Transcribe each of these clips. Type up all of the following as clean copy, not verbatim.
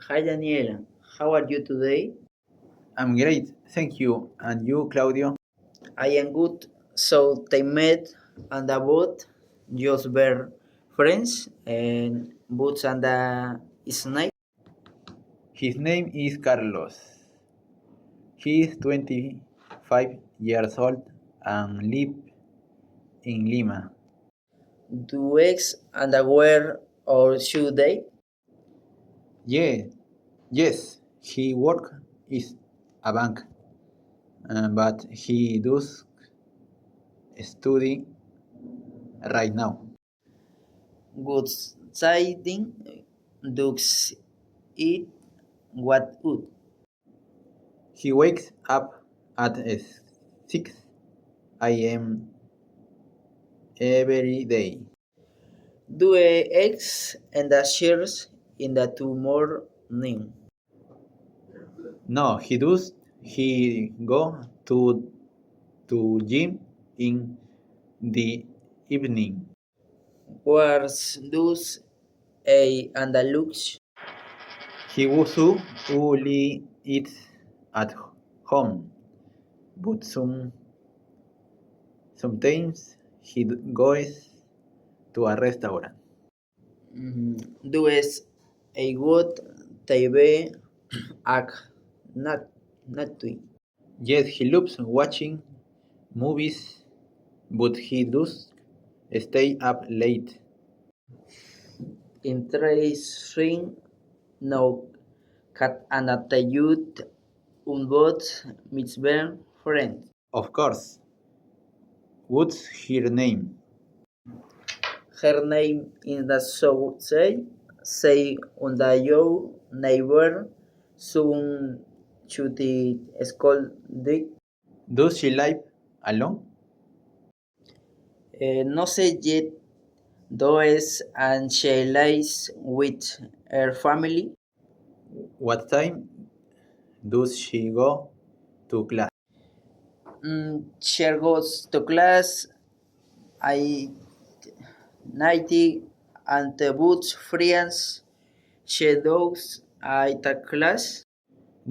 Hi Daniela, how are you today? I'm great, thank you. And you, Claudio? I am good. So they met and about just were friends and boots and snake. His name is Carlos. He is 25 years old and lives in Lima. Do eggs and where or should they? Yeah, yes, he work is a bank, but he does study right now. Good siding ducks eat what wood. He wakes up at 6 a.m. every day. Do eggs and shares in the tomorrow. No, he does. He go to gym in the evening. Wars does a and the looks. He also only eats at home, but sometimes he goes to a restaurant. Does a good TV act not to. Yes, he loves watching movies, but he does stay up late. Interesting no cat and a youth unbot mitzvah friend. Of course, what's her name? Her name in the show say on the your neighbor soon to the school dick. Does she live alone? No say yet those and she lies with her family. What time does she go to class? She goes to class. I 90 and the boots friends. She does I take class.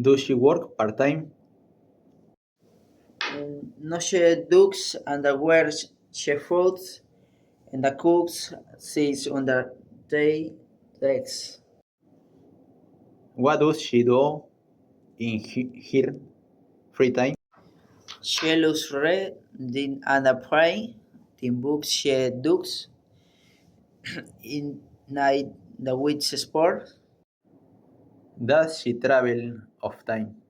Does she work part time? No she does and the wears she foods and the cooks sits on the day decks. What does she do in her free time? She looks red din and a pray. The books she does in night the witch sport. Does she travel of time?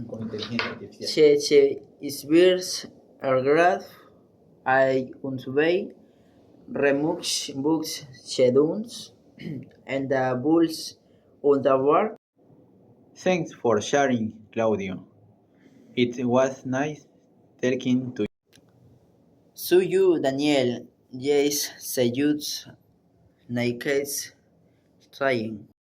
Con inteligencia artificial. She is beers er graf. I unzwei removes books schedules and the bulls on the work. Thanks for sharing, Claudio. It was nice talking to you. So you, Daniel, yes, say you naked trying.